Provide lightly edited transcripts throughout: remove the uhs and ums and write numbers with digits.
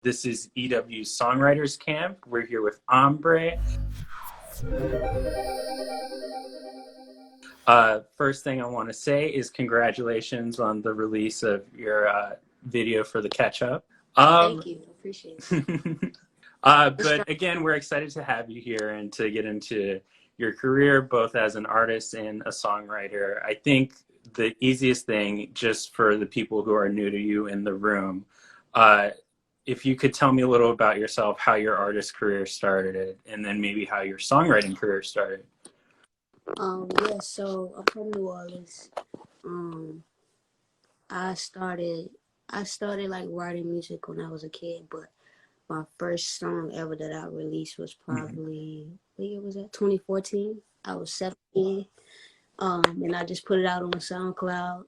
This is EW's Songwriters Camp. We're here with Ambre. First thing I want to say is congratulations on the release of your video for the catch-up. Thank you. Appreciate it. But again, we're excited to have you here and to get into your career, both as an artist and a songwriter. I think the easiest thing, just for the people who are new to you in the room, if you could tell me a little about yourself, how your artist career started, and then maybe how your songwriting career started. Yeah, so I'm from New Orleans. I started like writing music when I was a kid, but my first song ever that I released was probably, what year was that? 2014. I was 17. And I just put it out on SoundCloud.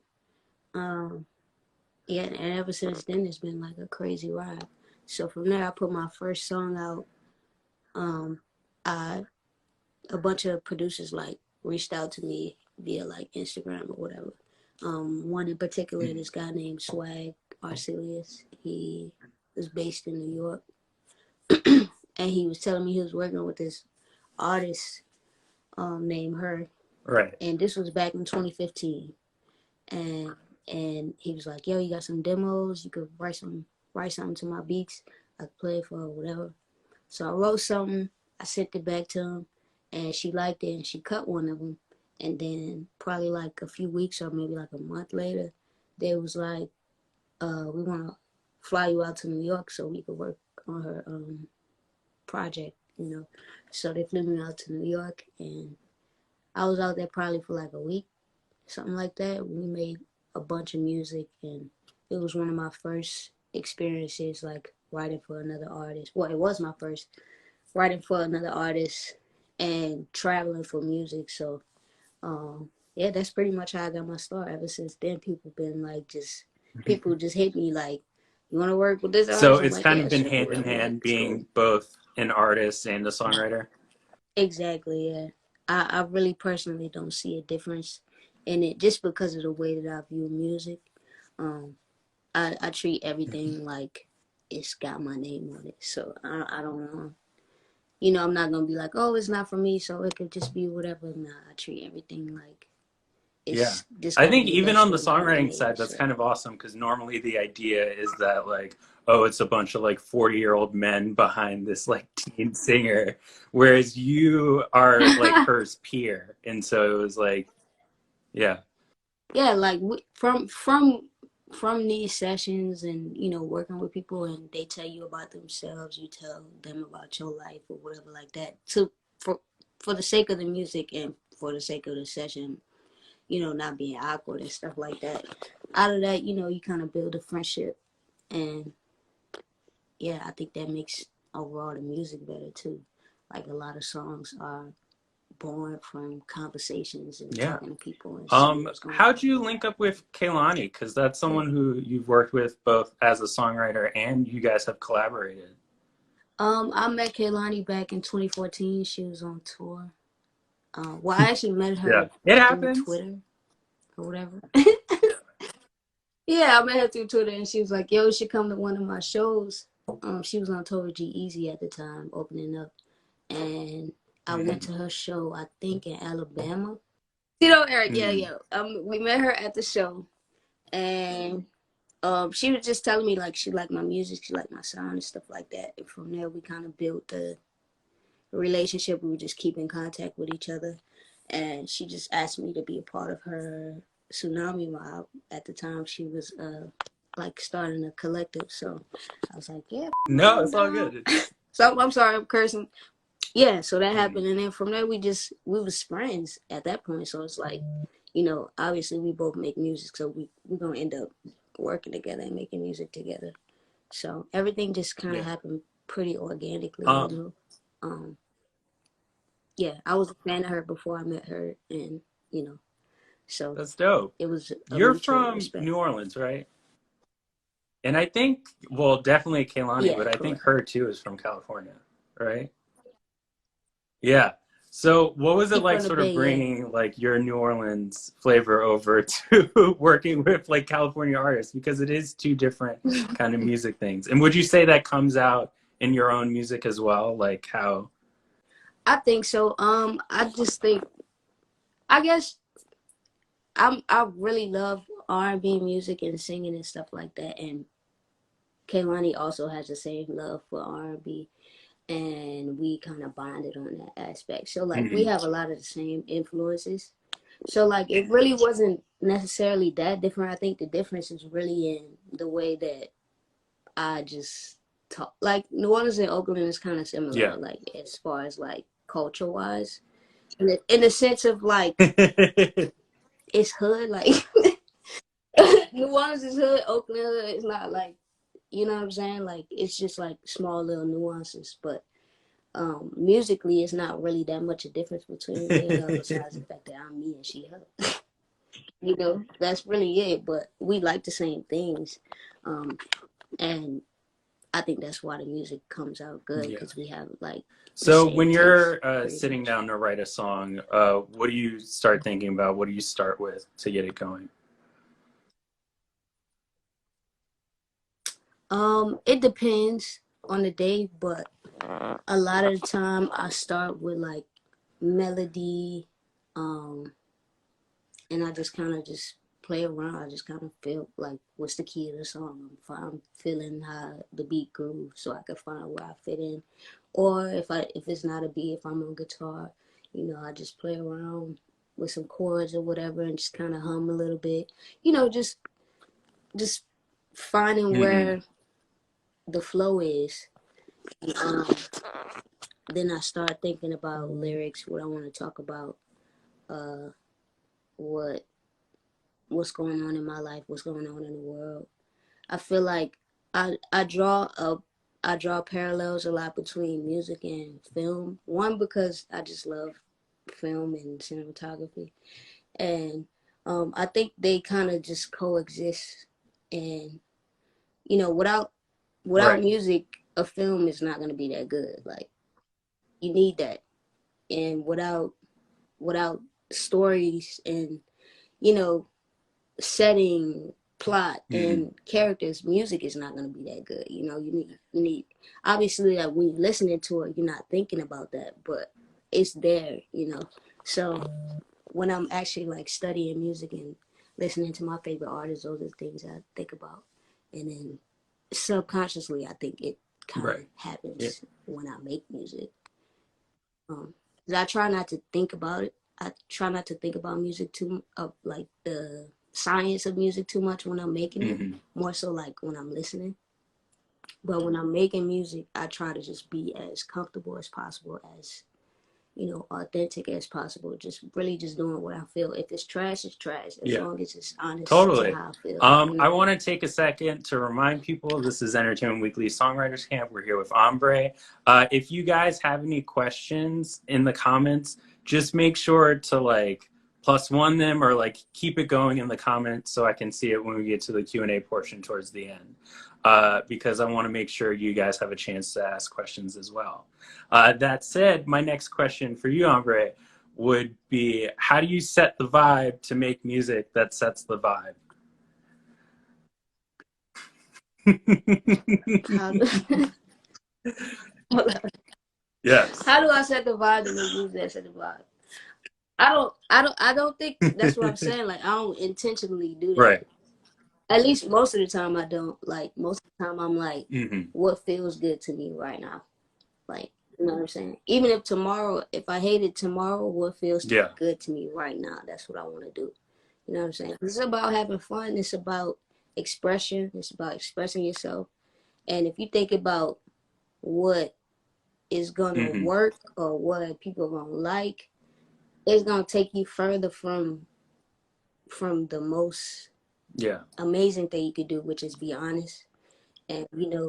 Yeah, and ever since then it's been like a crazy ride. So from there I put my first song out. A bunch of producers like reached out to me via like Instagram or whatever. One in particular, this guy named Swag Arcelius. He was based in New York, and he was telling me he was working with this artist named H.E.R. Right. And this was back in 2015. And he was like, "Yo, you got some demos? You could write something to my beats. I could play it for her, whatever." So I wrote something. I sent it back to him. And she liked it, and she cut one of them. And then probably like a few weeks or maybe like a month later, they was like, we want to fly you out to New York so we could work on her project, you know. So they flew me out to New York, and I was out there probably for like a week, something like that. We made a bunch of music, and it was one of my first experiences like writing for another artist. Well, it was my first writing for another artist and traveling for music. So yeah, that's pretty much how I got my start. Ever since then, people just hit me like, "You want to work with this artist?" So I'm it's like, kind "Yeah, of been sure, hand in whatever, hand, like, it's cool." being both an artist and a songwriter. Exactly, yeah. I really personally don't see a difference in it just because of the way that I view music. I treat everything like it's got my name on it. So I don't know. You know, I'm not going to be like, "Oh, it's not for me, so it could just be whatever." Nah, I treat everything like Yeah. it's just I got to think be the even best on the way by my songwriting name. side, that's So, kind of awesome, because normally the idea is that like, oh, it's a bunch of like 40-year-old men behind this like teen singer, whereas you are like her's peer. And so it was like, yeah. yeah, like from these sessions and, you know, working with people and they tell you about themselves, you tell them about your life or whatever like that. For the sake of the music and for the sake of the session, you know, not being awkward and stuff like that. Out of that, you know, you kind of build a friendship, and yeah, I think that makes overall the music better too. Like a lot of songs are born from conversations and Yeah. talking to people and seeing what's going How'd on. you link up with Kehlani? Because that's someone who you've worked with both as a songwriter and you guys have collaborated. I met Kehlani back in 2014. She was on tour. Well, I actually met Yeah. her It through happens. Twitter or whatever. Yeah, I met her through Twitter, and she was like, "Yo, you should come to one of my shows." She was on tour with G-Eazy at the time, opening up, and I went to her show, I think in Alabama. You know, Eric, yeah. We met her at the show, and she was just telling me like she liked my music, she liked my sound and stuff like that. And from there, we kind of built the relationship. We would just keep in contact with each other, and she just asked me to be a part of her Tsunami mob. At the time, she was like starting a collective, so I was like, "Yeah, No, it's all good. So I'm sorry, I'm cursing. Yeah, so that happened, and then from there we was friends at that point. So it's like, you know, obviously we both make music, so we're gonna end up working together and making music together. So everything just kind of happened pretty organically, you know. Yeah, I was a fan of her before I met her, and you know, so That's dope. it was a You're mutual from respect. New Orleans, right? And I think, well, definitely Kehlani, Yeah, but I think correct. her too is from California, right? Yeah. So what was it He like from the sort of Bay, yeah. bringing like your New Orleans flavor over to working with like California artists? Because it is two different kind of music things. And would you say that comes out in your own music as well? Like how? I think so. I just think, I guess I really love R&B music and singing and stuff like that. And Kehlani also has the same love for R&B, and we kind of bonded on that aspect. So like we Mhm. have a lot of the same influences. So like it really wasn't necessarily that different. I think the difference is really in the way that I just talk. Like New Orleans and Oakland is kind of Yeah. similar, like as far as like culture wise, in the sense of like it's hood. Like New Orleans is hood, Oakland hood. It's not like, you know what I'm saying. Like it's just like small little nuances, but musically it's not really that much a difference between me and her besides the fact that I'm me and she her. You know, that's really it. But we like the same things, and I think that's why the music comes out good Yeah. because we have like the So same when taste, you're pretty sitting much. down to write a song, what do you start thinking about? What do you start with to get it going? It depends on the day, but a lot of the time I start with like melody, um, and I just kind of just play around. I just kind of feel like what's the key of the song. I'm feeling how the beat grooves, so I can find where I fit in. Or if it's not a beat, if I'm on guitar, you know, I just play around with some chords or whatever, and just kind of hum a little bit. You know, just finding Hmm. where the flow is. Um, then I start thinking about lyrics, what I want to talk about, uh, what what's going on in my life, what's going on in the world. I feel like I draw I draw parallels a lot between music and film. One, because I just love film and cinematography, and I think they kind of just coexist. And you know, without Right. music, a film is not gonna be that good. Like you need that, and without stories and, you know, setting, plot, Hmm. and characters, music is not going to be that good. You know, you need obviously like when you're listening to it, you're not thinking about that, but it's there. You know, so when I'm actually like studying music and listening to my favorite artists, those are the things I think about, and then subconsciously, I think it kind of Right. Yeah. happens when I make music. 'Cause I try not to think about it. I try not to think about music too, of like the science of music too much when I'm making it. Hmm. More so like when I'm listening. But when I'm making music, I try to just be as comfortable as possible, as, you know, authentic as possible. Just really just doing what I feel. If it's trash, it's trash. As Yeah. long as it's honest to Totally. how I feel, you I know. want to take a second to remind people this is Entertainment Weekly Songwriters Camp. We're here with Ambre. If you guys have any questions in the comments, just make sure to like +1 them or like keep it going in the comments so I can see it when we get to the Q&A portion towards the end. Because I want to make sure you guys have a chance to ask questions as well. That said, my next question for you, Ambre, would be how do you set the vibe to make music that sets the vibe? How do, Yes. how do I set the vibe to make music that set the vibe? I don't think that's what I'm saying. Like I don't intentionally do that. Right. At least most of the time I don't. Like most of the time I'm like, Hmm. what feels good to me right now? Like, you know what I'm saying? Even if tomorrow, if I hated tomorrow, what feels Yeah. good to me right now? That's what I want to do. You know what I'm saying? It's about having fun. It's about expression. It's about expressing yourself. And if you think about what is gonna Hmm. work or what people are gonna like, it's gonna take you further from the most Yeah. amazing thing you could do, which is be honest and, you know,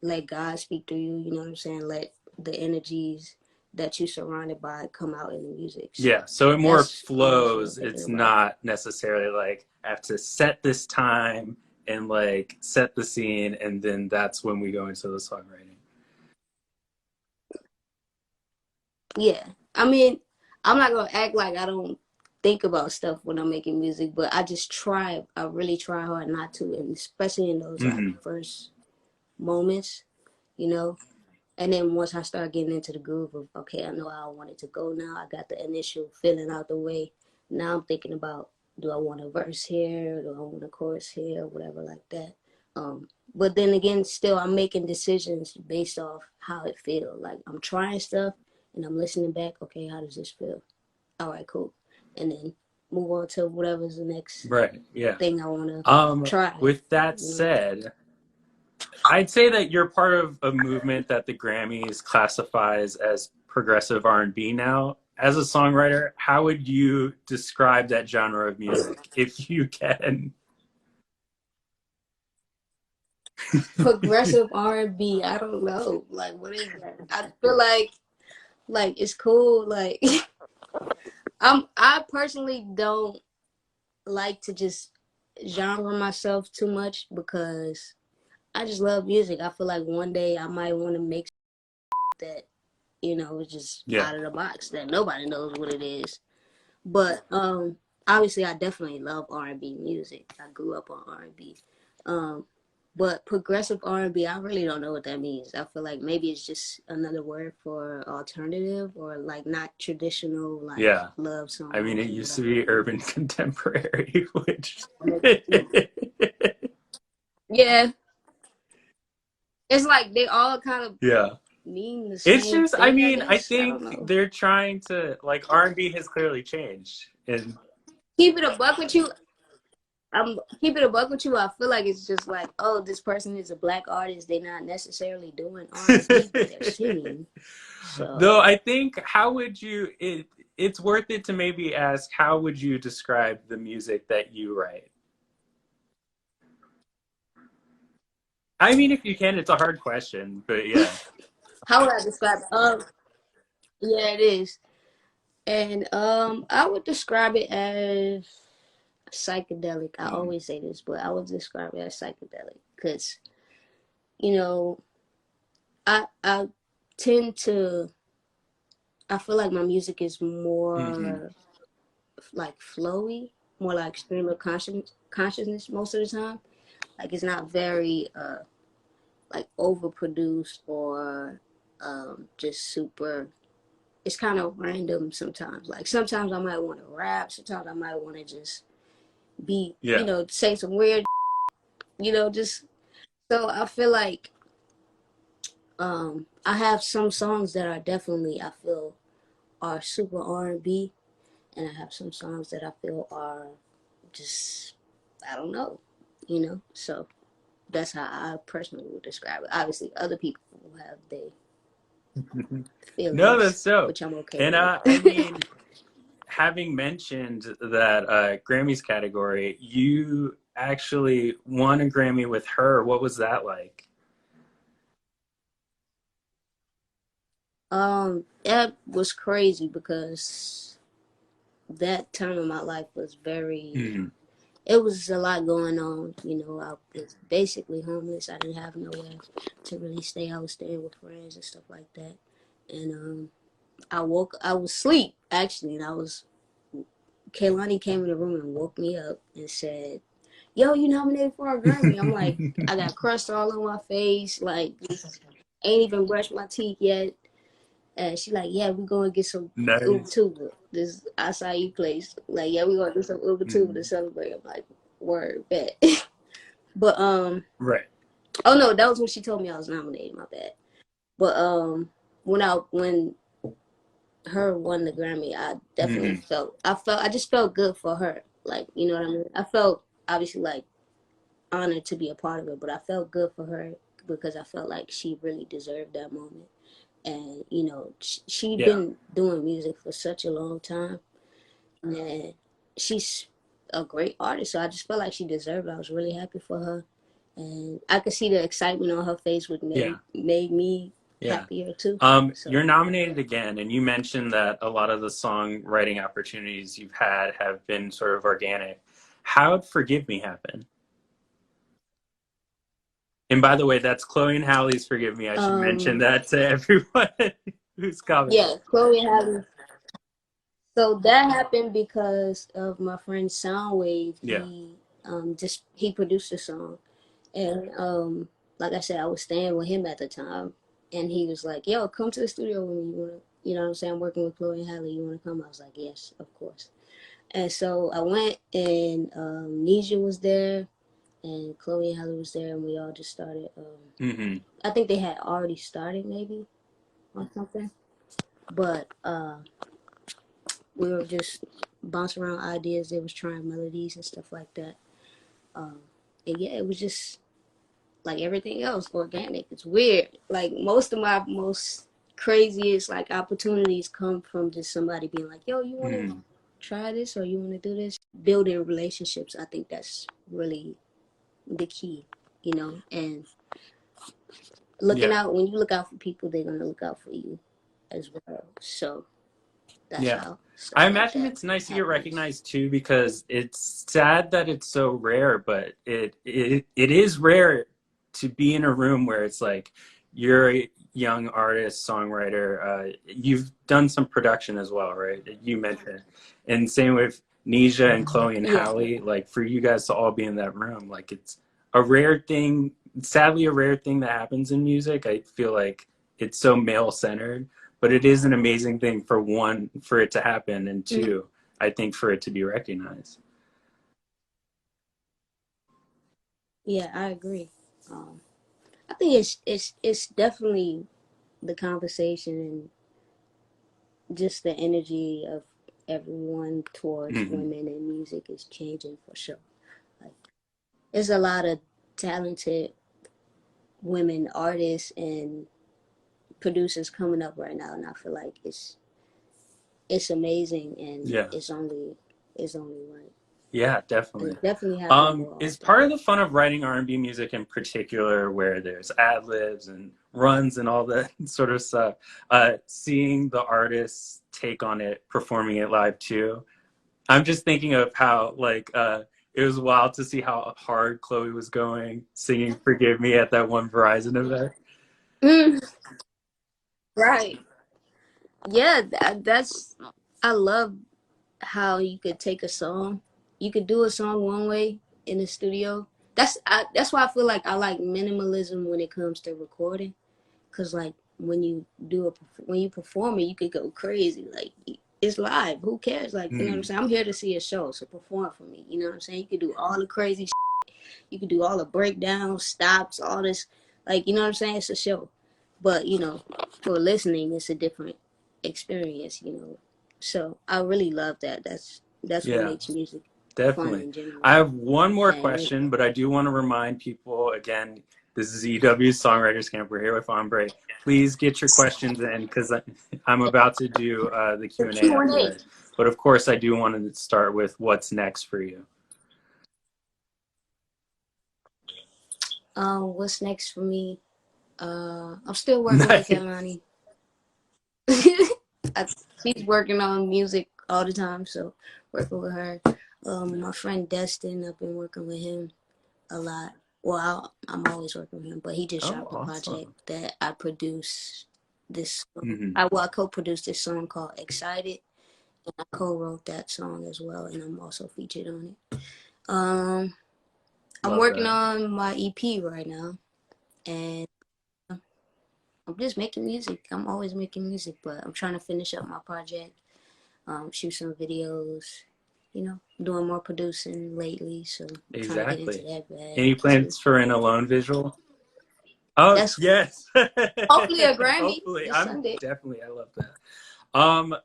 let God speak through you. You know what I'm saying? Let the energies that you surrounded by come out in the music. Yeah. So So it more that's honestly what I'm flows. thinking It's about. not necessarily like I have to set this time and like set the scene, and then that's when we go into the songwriting. Yeah, I mean, I'm not gonna act like I don't think about stuff when I'm making music, but I just try. I really try hard not to, and especially in those like Hmm. first moments, you know. And then once I start getting into the groove of, okay, I know how I want it to go now. I got the initial feeling out the way. Now I'm thinking about, do I want a verse here? Do I want a chorus here? Whatever like that. But then again, still I'm making decisions based off how it feels. Like I'm trying stuff and I'm listening back. Okay, how does this feel? All right, cool. And then move on to whatever's the next Right. Yeah. thing I want to try. With that You know? said, I'd say that you're part of a movement that the Grammys classifies as progressive R&B now. As a songwriter, how would you describe that genre of music, if you can? Progressive R&B. I don't know. Like, what is that? I feel like it's cool. Like, I personally don't like to just genre myself too much because I just love music. I feel like one day I might want to make that, it's just Yeah. out of the box that nobody knows what it is. But obviously I definitely love R&B music. I grew up on R&B. Um, but progressive R&B, I really don't know what that means. I feel like maybe it's just another word for alternative or like not traditional like Yeah. love I mean, songs it or used to whatever. be urban contemporary, which Yeah, it's like they all kind of yeah. mean the It's same just, I thing, I mean, I guess. I don't think know. they're trying to, like, R&B has clearly changed. And Keep it a buck with you. I'm keep it a buck with you. I feel like it's just like, oh, this person is a black artist. They're not necessarily doing R&B, but they're singing. though So, I think, how would you, it's worth it to maybe ask, how would you describe the music that you write? I mean, if you can, it's a hard question, but yeah. how would I describe it? Yeah, it is. And I would describe it as psychedelic. I Mm. always say this, but I would describe it as psychedelic because you know I tend to. I feel like my music is Hmm. more like flowy, more like stream of consciousness most of the time. Like it's not very like overproduced or just super. It's kind of random sometimes. Like sometimes I might want to rap. Sometimes I might want to just be, Yeah. say some weird, just so I feel like I have some songs that are definitely I feel are super R&B, and I have some songs that I feel are just I don't know, So that's how I personally would describe it. Obviously, other people have their No, feelings, that's so. which I'm okay And with. I mean, having mentioned that Grammys category, you actually won a Grammy with H.E.R. What was that like? That was crazy because that time of my life was very. Mm. It was a lot going on. I was basically homeless. I didn't have nowhere to really stay. I was staying with friends and stuff like that. And I was asleep actually, and Kaylani came in the room and woke me up and said, "Yo, you nominated for a Grammy." I'm like, I got crust all on my face, like just ain't even brushed my teeth yet. And she like, "Yeah, we gonna get some Uber Nice. Tuba, this acai place. Like, yeah, we gonna do some Uber Tuba to Mm. celebrate." I'm like, word, bet. But Right. oh no, that was when she told me I was nominated. My bad. But when H.E.R. won the Grammy, I definitely Mm. I just felt good for her. Like, you know what I mean? I felt obviously like honored to be a part of it, but I felt good for her because I felt like she really deserved that moment. And, she'd Yeah. been doing music for such a long time, and she's a great artist. So I just felt like she deserved it. I was really happy for her. And I could see the excitement on her face, which Yeah. made me Yeah. happier too. You're So nominated again, and you mentioned that a lot of the songwriting opportunities you've had have been sort of organic. How'd Forgive Me happen? And by the way, that's Chloe and Hallie's Forgive Me. I should mention um that to everyone who's commenting. yeah, Chloe Halle. So that happened because of my friend Soundwave. Yeah. He produced a song, and like I said, I was staying with him at the time, and he was like, "Yo, come to the studio with me. You wanna, you know what I'm saying? I'm working with Chloe and Halle. You wanna come?" I was like, "Yes, of course." And so I went, and Nisha was there, and Chloe and Halle was there, and we all just started. I think they had already started maybe or something, but we were just bouncing around ideas. They was trying melodies and stuff like that. And yeah, it was just like everything else, organic. It's weird. Like most of my most craziest like opportunities come from just somebody being like, "Yo, you want to try this or you want to do this?" Building relationships, I think that's really the key, you know. And looking Yeah. out, when you look out for people, they're gonna look out for you as well. So that's Yeah. how I stuff like imagine that it's nice to get happens. recognized too, because it's sad that it's so rare, but it is rare to be in a room where it's like you're a young artist, songwriter. You've done some production as well, right? You mentioned, and same with Nisha and Chloe and Yeah, Halle. Like for you guys to all be in that room, like it's a rare thing. Sadly, a rare thing that happens in music. I feel like it's so male centered, but it is an amazing thing for one, for it to happen, and mm, two, I think for it to be recognized. yeah, I agree. Um, I think it's definitely the conversation and just the energy of everyone towards Mm-hmm. women in music is changing for sure. Like, there's a lot of talented women artists and producers coming up right now, and I feel like it's amazing, and Yeah. it's only right, Yeah, and definitely. it's definitely happening more Is often. part of the fun of writing R&B music in particular, where there's ad libs and runs and all that sort of stuff, seeing the artists take on it, performing it live too. I'm just thinking of how like it was wild to see how hard Chloe was going singing "Forgive Me" at that one Verizon event. Mm, right. Yeah, that's I love how you could take a song, you could do a song one way in the studio. That's why I feel like I like minimalism when it comes to recording, cause like when you perform it, you could go crazy. Like it's live. Who cares? Like you know what I'm Mm, saying. I'm here to see a show, so perform for me. You know what I'm saying. You could do all the crazy. You could do all the breakdowns, stops, all this. Like you know what I'm saying. It's a show, but for listening, it's a different experience. So I really love that. That's what yeah. makes music fun Definitely. in general. I have one more And question, but I do want to remind people again, this is EW Songwriters Camp. We're here with Ambre. Please get your questions in, because I'm about to do the the Q&A Q and after A. this. But of course, I do want to start with what's next for you. What's next for me? I'm still working with Nice. Kehlani. She's working on music all the time, so working with her. My friend Destin, I've been working with him a lot. Well, I'm always working with him, but he just Oh, dropped a project awesome. that I produced. Hmm. I co-produced this song called "Excited," and I co-wrote that song as well, and I'm also featured on it. Um, I'm Love working that. on my EP right now, and I'm just making music. I'm always making music, but I'm trying to finish up my project, shoot some videos, doing more producing lately. So I'm trying to get into Exactly. that bag Any too. plans for an alone visual? Oh, That's yes. hopefully a Grammy Hopefully. this Sunday. I love that.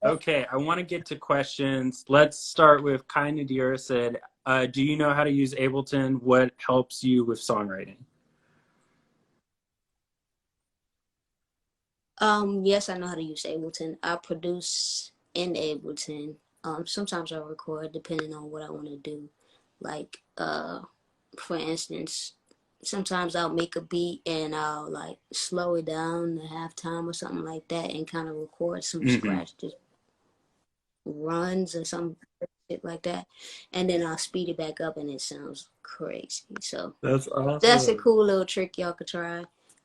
Okay, I want to get to questions. Let's start with Kai Nadir said, do you know how to use Ableton? What helps you with songwriting? Yes, I know how to use Ableton. I produce in Ableton. Sometimes I record depending on what I want to do. Like, for instance, sometimes I'll make a beat and I'll like slow it down to halftime or something like that and kind of record some Hmm. scratch, just runs or some shit like that. And then I'll speed it back up and it sounds crazy. So That's that's a awesome. cool little trick y'all could try.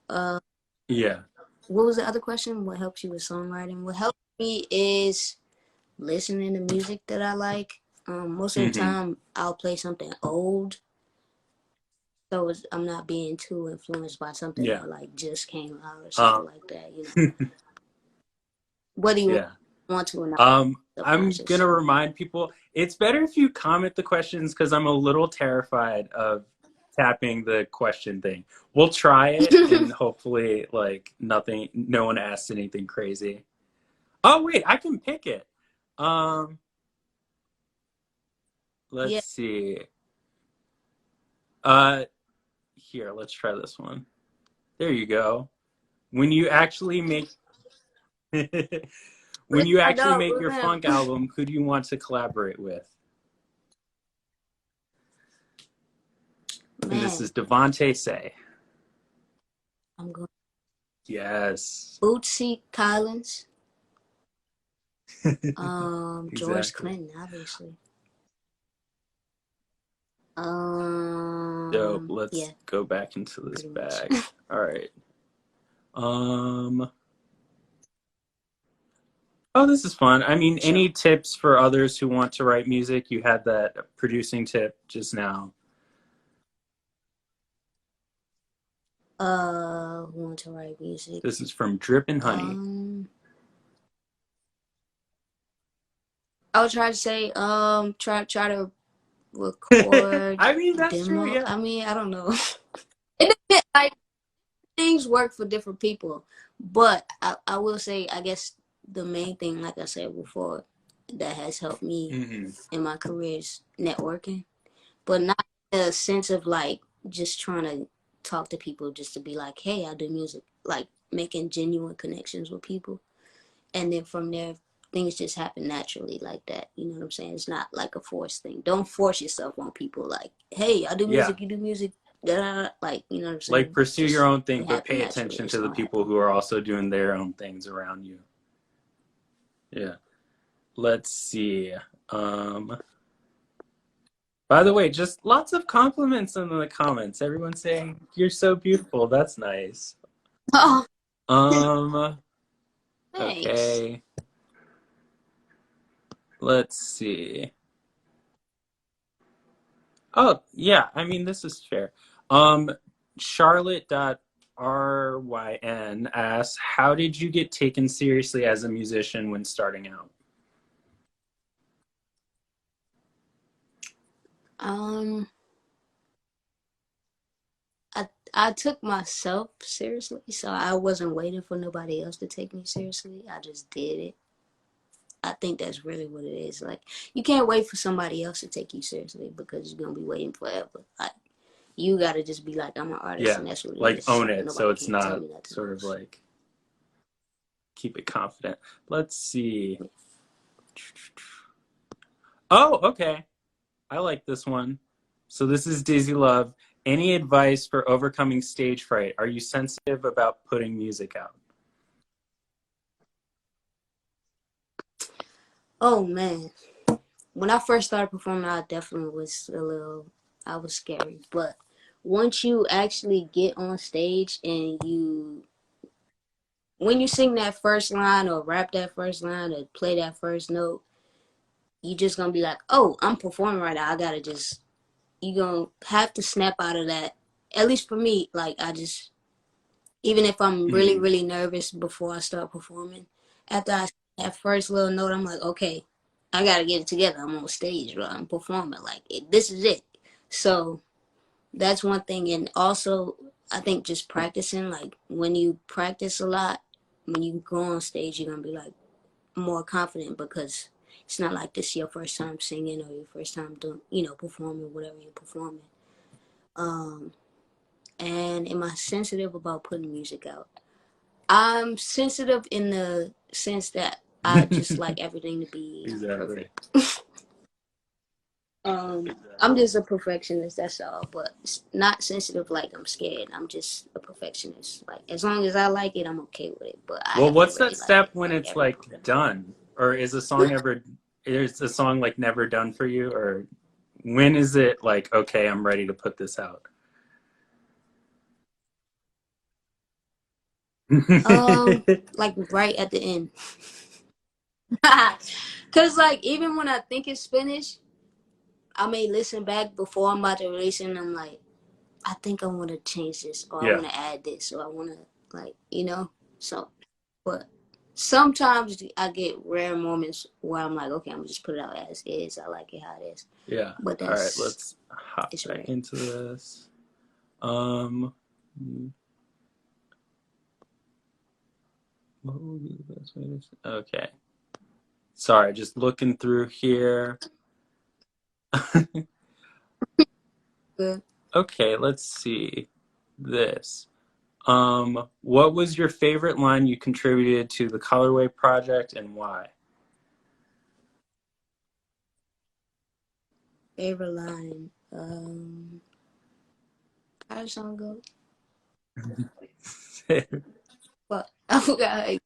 Uh, Yeah. what was the other question? What helps you with songwriting? What helps me is listening to music that I like. Most of the Hmm. time, I'll play something old, so I'm not being too influenced by something Yeah. that like just came out or something Um, like that. Whether you yeah. want to or not, I'm subconscious. gonna remind people it's better if you comment the questions because I'm a little terrified of tapping the question thing. We'll try it and hopefully like nothing, no one asks anything crazy. Oh wait, I can pick it. Um, let's Yeah. see. Uh, Here, let's try this one. There you go. When you actually make when you I actually don't make your remember. funk album, who do you want to collaborate with? And this Man, is Devonte Say. I'm going Yes. Bootsy Collins, George Exactly. Clinton, obviously. Dope. Yeah, Let's go back into this pretty much. bag. All right. Um, oh, this is fun. I mean, Sure. any tips for others who want to write music? You had that producing tip just now. Who want to write music? This is from Drip and Honey. Um, I would try to say, try to record I mean, that's true. demo. Yeah. I mean, I don't know. It depends. Like things work for different people, but I will say, I guess the main thing, like I said before, that has helped me Hmm. in my career is networking, but not in a sense of like just trying to talk to people just to be like, hey, I do music. Like making genuine connections with people, and then from there, things just happen naturally like that. You know what I'm saying? It's not like a forced thing. Don't force yourself on people. Like, hey, I do Yeah. music. You do music. Da-da-da. Like, you know what I'm Like saying? pursue your Just own thing, it but happened pay naturally. attention It's to the gonna people happen. who are also doing their own things around you. Yeah. Let's see. Um, by the way, just lots of compliments in the comments. Everyone's saying you're so beautiful. That's nice. Oh, Um, thanks. okay. Let's see. Oh, yeah. I mean, this is fair. Charlotte.ryn asks, how did you get taken seriously as a musician when starting out? Um, I took myself seriously, so I wasn't waiting for nobody else to take me seriously. I just did it. I think that's really what it is. Like you can't wait for somebody else to take you seriously because you're gonna be waiting forever. Like you gotta just be like, I'm an artist, Yeah. and that's what it Like is. own it. So Nobody it's can't tell not me nothing sort of else. like keep it confident. Let's see. Oh, okay. I like this one. So this is Dizzy Love. Any advice for overcoming stage fright? Are you sensitive about putting music out? Oh man, when I first started performing, I definitely was a little. I was scary, but once you actually get on stage and when you sing that first line or rap that first line or play that first note, you just gonna be like, oh, I'm performing right now. I gotta just you gonna have to snap out of that. At least for me, like I just even if I'm really Mm-hmm. really nervous before I start performing, after I that first little note, I'm like, okay, I gotta get it together. I'm on stage, bro. I'm performing. Like this is it. So that's one thing, and also I think just practicing. Like when you practice a lot, when you go on stage, you're gonna be like more confident because it's not like this your first time singing or your first time doing, performing whatever you're performing. Um, and am I sensitive about putting music out? I'm sensitive in the sense that I just like everything to be Exactly. perfect. I'm Exactly. just a perfectionist, that's all. But it's not sensitive like I'm scared. I'm just a perfectionist. Like as long as I like it, I'm okay with it. But I Well, have to what's that really like step it. when Like it's like everything's gonna be done? Or is a song like never done for you? Or when is it like, okay, I'm ready to put this out? um like right at the end. Cause like even when I think it's finished, I may listen back before I'm about to release it and I'm like, I think I want to change this or I Yeah. want to add this or I want to like, so, but sometimes I get rare moments where I'm like, okay, I'm gonna just put it out as is. I like it how it is, Yeah. but All right, let's hop it's back rare. into this. Um, what would be the best way to? Okay. Sorry, just looking through here. Good. Okay, let's see this. What was your favorite line you contributed to the Colorway project and why? Favorite line. How does the song go? But I forgot. Like,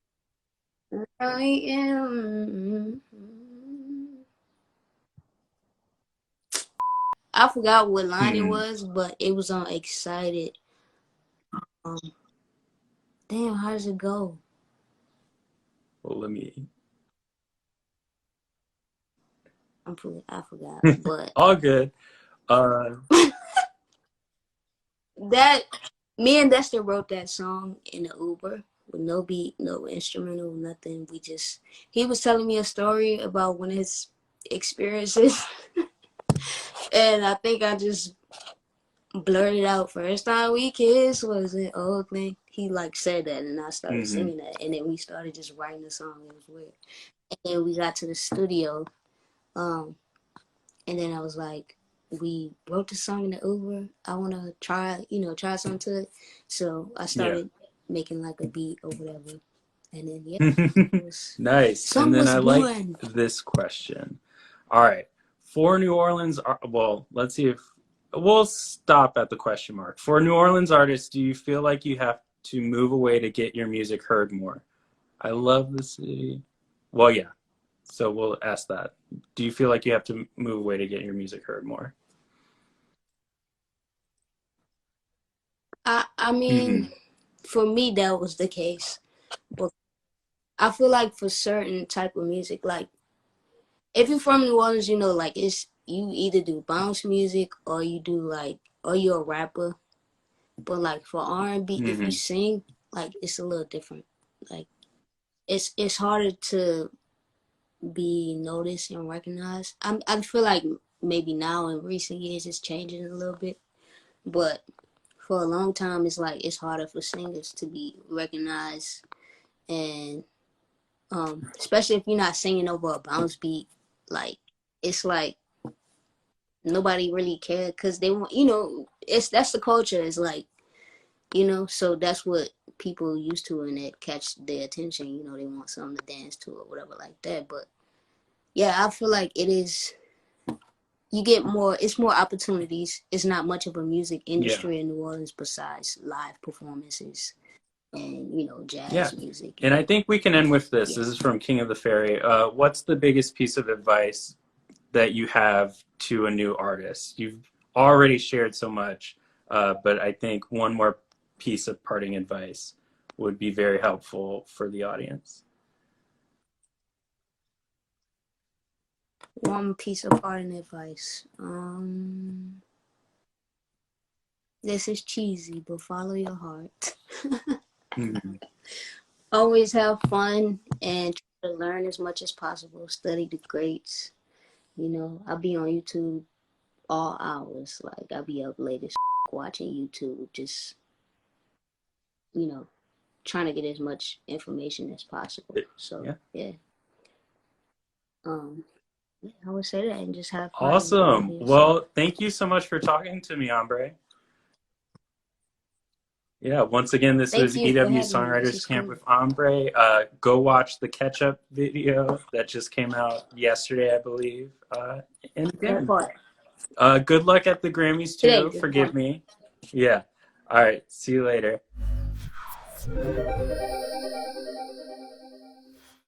I am. I forgot what line it Hmm. was, but it was on Excited. Um, damn, how does it go? Well, let me. I forgot, but All good. Uh, that me and Dexter wrote that song in the Uber with no beat, no instrumental, nothing. He was telling me a story about one of his experiences, and I think I just blurted out, first time we kissed was an old thing. He like said that, and I started mhm. singing that, and then we started just writing the song. It was weird. And then we got to the studio, um, and then I was like, we wrote the song in the Uber. I want to try something to it. So I Yeah. started making like a beat or whatever, and then yeah, it was Nice. And song then was I like born. this question. All right. For New Orleans, well, let's see if we'll stop at the question mark. For New Orleans artists, do you feel like you have to move away to get your music heard more? I love the city. Well, yeah. So we'll ask that. Do you feel like you have to move away to get your music heard more? I mean, Hmm. for me that was the case, but I feel like for certain type of music, like if you're from New Orleans, like it's you either do bounce music or you do like or you're a rapper. But like for R&B, if you Hmm. sing, like it's a little different. Like it's harder to be noticed and recognized. I feel like maybe now in recent years it's changing a little bit, but for a long time it's like it's harder for singers to be recognized and especially if you're not singing over a bounce beat, like it's like nobody really cared because they want it's that's the culture. It's like so that's what people used to and it catch their attention. They want something to dance to or whatever like that. But yeah, I feel like it is. You get more. It's more opportunities. It's not much of a music Yeah. industry in New Orleans besides live performances and Yeah. jazz music And I and think we can end with this. yeah. This is from King of the Ferry. What's the biggest piece of advice that you have to a new artist? You've already shared so much, but I think one more piece of parting advice would be very helpful for the audience. One piece of parting advice. This is cheesy, but follow your heart. Mm-hmm. Always have fun and try to learn as much as possible. Study the greats. I'll be on YouTube all hours. Like I'll be up late as watching YouTube, just you know, trying to get as much information as possible. So Yeah. yeah, um, yeah, I would say that and just have fun and be Awesome. yourself. Well, thank you so much for talking to me, Ambre. Yeah, once again, this Thank was you for EW having me. This Songwriters is Camp cool. with Ambre. Go watch the catch up video that just came out yesterday, I believe. And That again, part good luck at the Grammys, today. too. This morning. Forgive me. Yeah. All right. See you later.